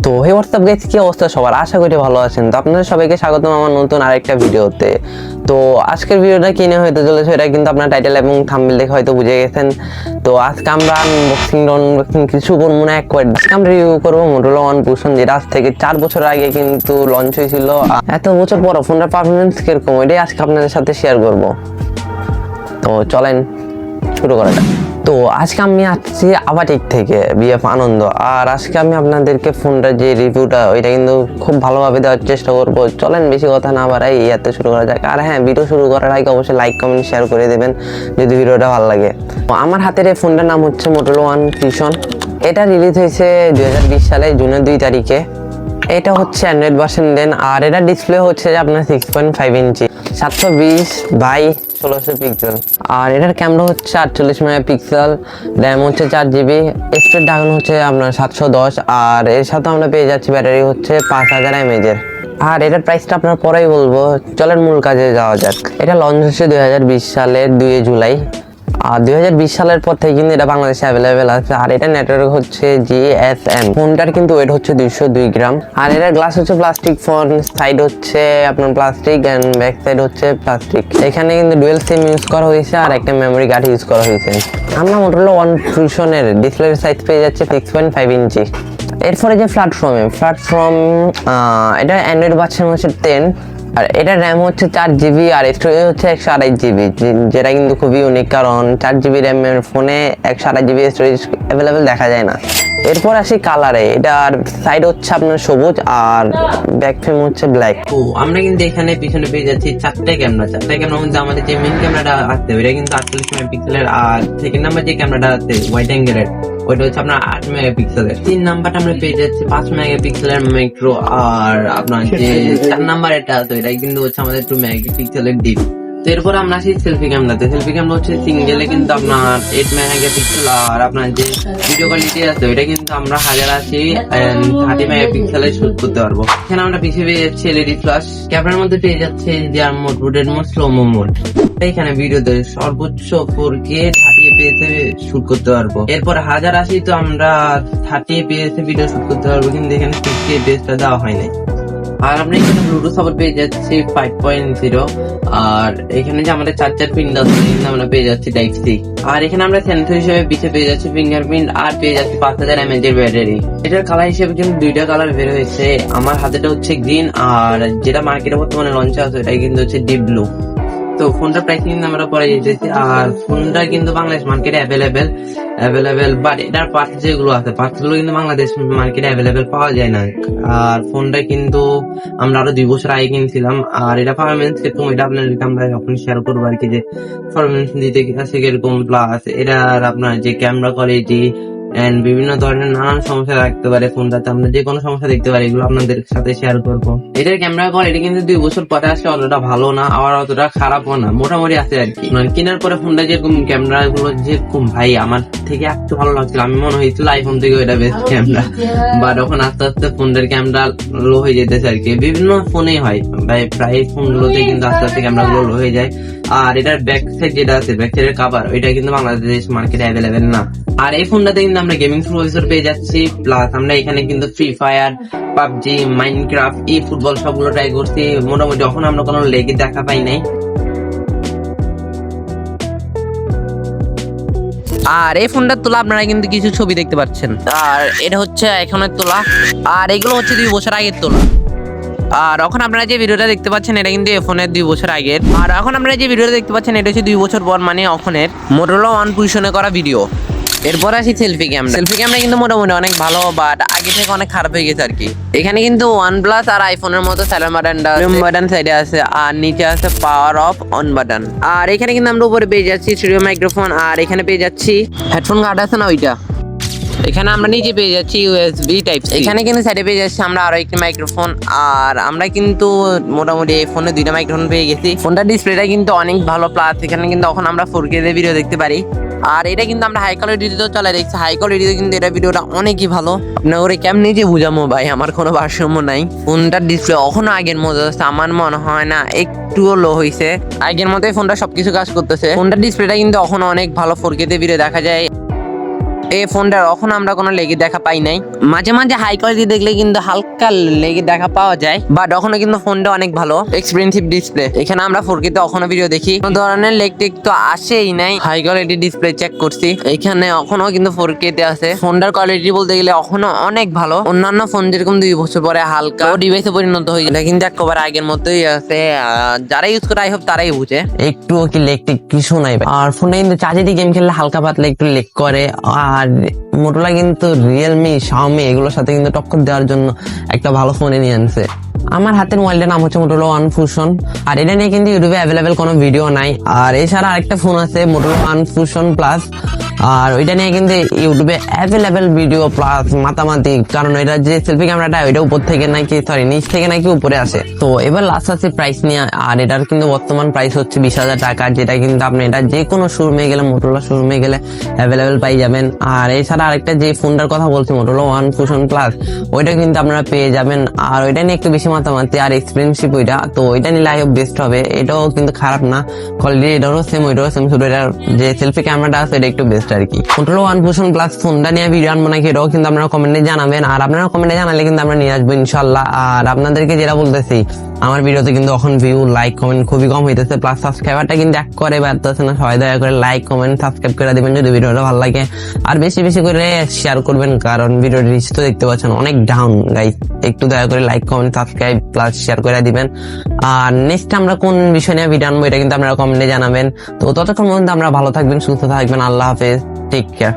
তো হে WhatsApp guys, কি অবস্থা সবার? আশা করি ভালো আছেন। তো আপনাদের সবাইকে স্বাগতম আমার নতুন আরেকটা ভিডিওতে। তো আজকের ভিডিওটা কি নিয়ে হতে চলেছে এটা কিন্তু আপনার টাইটেল এবং থাম্বনেল দেখে হয়তো বুঝে গেছেন। তো আজকে আমরা আনবক্সিং কিছু করবো না, আজকে আমরা রিভিউ করবো Motorola One Fusion, যেটা আজ থেকে 4 বছর আগে কিন্তু লঞ্চ হয়েছিল। এত বছর পর ফোনটার পারফরমেন্স কিরকম এটাই আজকে আপনাদের সাথে শেয়ার করব। তো চলেন শুরু করা যাক। তো আজকে আমি আসছি AVA Tech থেকে বিএফ আনন্দ, আর আজকে আমি আপনাদেরকে ফোনটার যে রিভিউটা ওইটা কিন্তু খুব ভালোভাবে দেওয়ার চেষ্টা করবো। চলেন বেশি কথা না বাড়াই ইয়াতে শুরু করা যাক। আর হ্যাঁ, ভিডিও শুরু করার আগে অবশ্যই লাইক কমেন্ট শেয়ার করে দেবেন যদি ভিডিওটা ভালো লাগে। তো আমার হাতের এই ফোনটার নাম হচ্ছে Motorola One Fusion। এটা রিলিজ হয়েছে 2020 সালে জুনের 2 তারিখে। এটা হচ্ছে অ্যান্ড্রয়েড ভার্সন দেন, আর এটা ডিসপ্লে হচ্ছে আপনার 6.5 ইঞ্চি 720x1600 পিক্সেল। আর এটার ক্যামেরা হচ্ছে 48 মেগাপিক্সেল, র্যাম হচ্ছে 4GB, স্টোরেজ ঢাকানো হচ্ছে আপনার 710। আর এর সাথে আমরা পেয়ে যাচ্ছি ব্যাটারি হচ্ছে 5000 mAh এর। আর এটার প্রাইসটা আপনার পরেই বলবো, চলেন মূল কাজে যাওয়া যাক। এটা লঞ্চ হচ্ছে 2020 সালের 2 জুলাই। আর 2020 সালের পর থেকে কিন্তু এটা বাংলাদেশে অ্যাভেলেবেল আছে। আর এটা নেটওয়ার্ক হচ্ছে GSM। ফোনটার কিন্তু ওয়েট হচ্ছে 202 গ্রাম। আর এটার গ্লাস হচ্ছে প্লাস্টিক, ফ্রন্ট সাইড হচ্ছে আপনার প্লাস্টিক এন্ড ব্যাক সাইড হচ্ছে প্লাস্টিক। এখানে কিন্তু ডুয়েল সিম ইউজ করা হয়েছে আর একটা মেমোরি কার্ড ইউজ করা হয়েছে। আমরা Motorola One Fusion এর ডিসপ্লে সাইজ পেয়ে যাচ্ছে 6.5 ইঞ্চি। এরপরে যে প্ল্যাটফর্ম এটা অ্যান্ড্রয়েড ভার্সন হচ্ছে 10। আর এটা র্যাম হচ্ছে 4GB আর স্টোরেজ হচ্ছে 128GB, যেটা কিন্তু খুবই ইউনিক, কারণ 4GB র্যামের ফোনে 128GB স্টোরেজ অ্যাভেলেবেল দেখা যায় না। এরপর আসি কালারে, এটার সাইড হচ্ছে আপনার সবুজ আর ব্যাক ফ্রেম হচ্ছে ব্ল্যাক। তো আমরা কিন্তু এখানে পিছনে পেয়ে যাচ্ছি চারটে ক্যামেরা মধ্যে আমাদের যে মেইন ক্যামেরাটা আছে ওইটা কিন্তু 48 মেগাপিক্সেলের, আর সেকেন্ড নাম্বার যে ক্যামেরাটা আছে ওয়াইড অ্যাঙ্গেলের ওইটা হচ্ছে আপনার 8 মেগাপিক্সেলের। 3 নাম্বারটা আমরা পেয়ে যাচ্ছি 5 মেগাপিক্সেলের মাইক্রো, আর আপনার যে 4 নাম্বার এটা আছে এটা কিন্তু হচ্ছে আমাদের 2 মেগাপিক্সেলের ডিপ। তো এরপর আমরা আসি সেলফি ক্যামেরাতে। সেলফি ক্যামেরা হচ্ছে সিঙ্গেলে কিন্তু আপনার 8 মেগাপিক্সেল, আর আপনার যে ভিডিও কোয়ালিটি আছে ওইটা কিন্তু আমরা 1080 মেগাপিক্সেলে শুট করতে পারবো। এখানে আমরা পিছিয়ে পেয়ে যাচ্ছি এলইডি ফ্ল্যাশ, ক্যামেরার মধ্যে পেয়ে যাচ্ছে DR mode, rotate mode, slow mo mode. এখানে ভিডিওতে সর্বোচ্চ 4K 30 fps এ শুট করতে পারবো। এরপর 1080 তো আমরা 30 fps এ ভিডিও শুট করতে পারবো, কিন্তু এখানে 60 fps টা দেওয়া হয় নাই। আর আমরা এখানে ব্লুটুথ সাপোর্ট পেয়ে যাচ্ছি 5.0, আর এখানে যে আমাদের চার্জার পিন আছে আমরা পেয়ে যাচ্ছি টাইপ সি। আর এখানে আমরা সেন্সর হিসেবে পিছিয়ে পেয়ে যাচ্ছি ফিঙ্গারপ্রিন্ট, আর পেয়ে যাচ্ছি 5000 mAh এর ব্যাটারি। এটার কালার হিসেবে কিন্তু 2টা কালার বের হয়েছে। আমার হাতেটা হচ্ছে গ্রিন, আর যেটা মার্কেটে বর্তমানে লঞ্চ আছে এটা কিন্তু হচ্ছে ডিপ ব্লু। তো ফোনটার প্রাইসিং আমরা পরে যেতেছি। আর ফোনটা কিন্তু বাংলাদেশ মার্কেটে অ্যাভেলেবেল, বাট এটার পার্টস যেগুলো আছে পার্টসগুলো কিন্তু বাংলাদেশ মার্কেটে অ্যাভেলেবেল পাওয়া যায় না। আর ফোনটা কিন্তু আমরা আরো 2 বছর আগে কিনছিলাম। আর এটা পারফরমেন্স কিরকম এটা আপনাদেরকে আমরা এখন শেয়ার করবো আর কি, যে পারফরমেন্স দিতে আছে কিরকম, প্লাস এটার আপনার যে ক্যামেরা কোয়ালিটি এন্ড বিভিন্ন ধরনের নানান সমস্যা থাকতে পারে ফোনটাতে, আমরা যে কোনো সমস্যা দেখতে পারি এগুলো আপনাদের সাথে শেয়ার করবো। এটার ক্যামেরা কোয়ালিটি কিন্তু 2 বছর পরে আসে, অতটা ভালো না আবার অতটা খারাপও না, মোটামুটি আছে আর কি। মানে কেনার পরে ফোনটা যেরকম ক্যামেরা গুলো যেরকম ভাই আমার থেকে একটু ভালো লাগছিল, আমি মনে হয়েছিল আইফোন থেকে ওইটা বেস্ট ক্যামেরা, বাট এখন আস্তে আস্তে ফোনটার ক্যামেরা লো হয়ে যেতেছে আর কি। বিভিন্ন ফোনেই হয় ভাই, প্রায় ফোনগুলোতে কিন্তু আস্তে আস্তে ক্যামেরা গুলো লো হয়ে যায়। আর এটার ব্যাক সাইড যেটা আছে, ব্যাক সাইডের কভার ওইটা কিন্তু বাংলাদেশ মার্কেটে অ্যাভেলেবেল না। আর এই ফোনটাতে কিন্তু আমরা গেমিং প্রসেসর পেয়ে যাচ্ছি, প্লাস আমরা এখানে কিন্তু ফ্রি ফায়ার, পাবজি, মাইনক্রাফট, ই ফুটবল সবগুলো ট্রাই করছি। মোটামুটি যখন আমরা কোনো লেগে দেখা পাই নাই। আর এই ফোনটার তোলা আপনারা কিন্তু কিছু ছবি দেখতে পাচ্ছেন, আর এটা হচ্ছে এখনের তোলা, আর এগুলো হচ্ছে 2 বছর আগের তোলা। আর এখন আপনারা যে ভিডিওটা দেখতে পাচ্ছেন এটা কিন্তু ফোনের 2 বছর আগের। আর এখন আপনারা যে ভিডিওটা দেখতে পাচ্ছেন এটা হচ্ছে 2 বছর পর, মানে এখনের Motorola One Fusion করা ভিডিও। এরপর আসি সেলফি ক্যামেরা কিন্তু মোটামুটি অনেক ভালো, বাট আগে থেকে অনেক খারাপ হয়ে গেছে আর কি। এখানে কিন্তু OnePlus আর আইফোনের মতো সাইলেন্ট বাটন সাইডে আছে, আর নিচে আছে পাওয়ার অফ অন বাটন। আর এখানে কিন্তু আমরা উপরে পেয়ে যাচ্ছি স্টুডিও মাইক্রোফোন, আর এখানে পেয়ে যাচ্ছি হেডফোন গার্ড আছে না ওইটা। এখানে আমরা নিচে পেয়ে যাচ্ছি USB টাইপ। এখানে কিন্তু সাইডে পেয়ে যাচ্ছি আমরা আরো একটি মাইক্রোফোন। আর আমরা কিন্তু মোটামুটি এই ফোনে 2টা মাইক্রোফোন পেয়ে গেছি। ফোনটার ডিসপ্লেটা কিন্তু অনেক ভালো, প্লাস এখানে কিন্তু এখন আমরা 4K তে ভিডিও দেখতে পারি। আর এটা কিন্তু আমরা হাই কোয়ালিটিতেও চালাই দেখছি, হাই কোয়ালিটিতে কিন্তু এটা ভিডিওটা অনেকই ভালো। আপনার ওরে কেমনি যে বুঝামো ভাই, আমার কোনো ভারসাম্য নাই। ফোনটার ডিসপ্লে এখনো আগের মতো আছে, আমার মনে হয় না একটুও লো হয়েছে, আগের মতোই ফোনটা সবকিছু কাজ করতেছে। ফোনটার ডিসপ্লেটা কিন্তু এখনো অনেক ভালো, 4K তে ভিডিও দেখা যায়। এই ফোনটার এখন আমরা কোনো লেগে দেখা পাই নাই। মাঝে মাঝে হাই কোয়ালিটি দেখলে কিন্তু হালকা লেগে দেখা পাওয়া যায়, বাট এখনো কিন্তু ফোনটা অনেক ভালো, এক্সপেন্সিভ ডিসপ্লে। এখানে আমরা 4K তে এখনো ভিডিও দেখি, কোনো ধরনের লেগ টেক তো আসেই নাই। হাই কোয়ালিটি ডিসপ্লে চেক করছি, এখানে এখনো কিন্তু 4K তে আছে। ফোনটার কোয়ালিটি বলতে গেলে এখনো অনেক ভালো। অন্যান্য ফোন যেরকম 2 বছর পরে হালকা ডিভাইসে পরিণত হয়ে যায়, কিন্তু একেবারে আগের মতোই আছে। যারা ইউজ করে আই হোপ তারাই বুঝে। একটু কি লেগ টেক কিছু নাই ভাই। আর ফোনটা কিন্তু চার্জে দিয়ে গেম খেললে হালকা পাতলা একটু লেগ করে। আর মোটোরোলা কিন্তু রিয়েলমি, শাওমি এগুলোর সাথে কিন্তু টক্কর দেওয়ার জন্য একটা ভালো ফোনে নিয়ে আনছে। আমার হাতের মোবাইলটার নাম হচ্ছে Motorola One Fusion, আর এটা নিয়ে কিন্তু ইউটিউবে অ্যাভেলেবেল কোনো ভিডিও নাই। আর এছাড়া আরেকটা ফোন আছে Motorola One Fusion Plus, আর ওইটা নিয়ে কিন্তু ইউটিউবে অ্যাভেলেবেল ভিডিও প্লাস মাতামাতি, কারণ এটা যে সেলফি ক্যামেরাটা ওইটা উপর থেকে নাকি নিচ থেকে নাকি উপরে আসে। তো এবার লাস্ট আছে প্রাইস নিয়ে, আর এটার কিন্তু বর্তমান প্রাইস হচ্ছে 20,000 টাকা, যেটা কিন্তু আপনি এটা যে কোনো শোরুমে গেলে, Motorola শোরুমে গেলে অ্যাভেলেবেল পাই যাবেন। আর এছাড়া আরেকটা যে ফোনটার কথা বলছি Motorola One Fusion Plus, ওইটা কিন্তু আপনারা পেয়ে যাবেন। আর ওইটা নিয়ে একটু বেশি মাতামাতি আর এক্সপেন্সিভ ওইটা, তো ওইটা নিলে আই হোপ বেস্ট হবে। এটাও কিন্তু খারাপ না, কোয়ালিটি এটারও সেম, ওইটাও সেম, শুধু এটার যে সেলফি ক্যামেরাটা আছে এটা একটু বেস্ট আর কি। Motorola One Fusion Plus ফোনটা নিয়ে ভিডিও আনবো নাকি এটাও কিন্তু আপনারা কমেন্টে জানাবেন, আর আপনারা কমেন্টে জানালে কিন্তু আমরা নিয়ে আসবো ইনশাল্লাহ। আর আপনাদেরকে যেটা বলতেছি, আমার ভিডিওতে কিন্তু এখন ভিউ, লাইক, কমেন্ট খুবই কম হইতেছে, প্লাস সাবস্ক্রাইবারটা কিন্তু এক করে বাড়তেছে না। সবাই দয়া করে লাইক, কমেন্ট, সাবস্ক্রাইব করে দিবেন যদি ভিডিওটা ভালো লাগে, আর বেশি বেশি করে শেয়ার করবেন, কারণ ভিডিওর রিচ তো দেখতে পাচ্ছেন অনেক ডাউন গাইস। একটু দয়া করে like, comment, subscribe plus share করে দিবেন। আর নেক্সট আমরা কোন বিষয় নিয়ে ভিডিও আনবো এটা কিন্তু আপনারা কমেন্টে জানাবেন। তো ততক্ষণ পর্যন্ত আমরা ভালো থাকবেন, সুস্থ থাকবেন। আল্লাহ হাফেজ, টেক কেয়ার।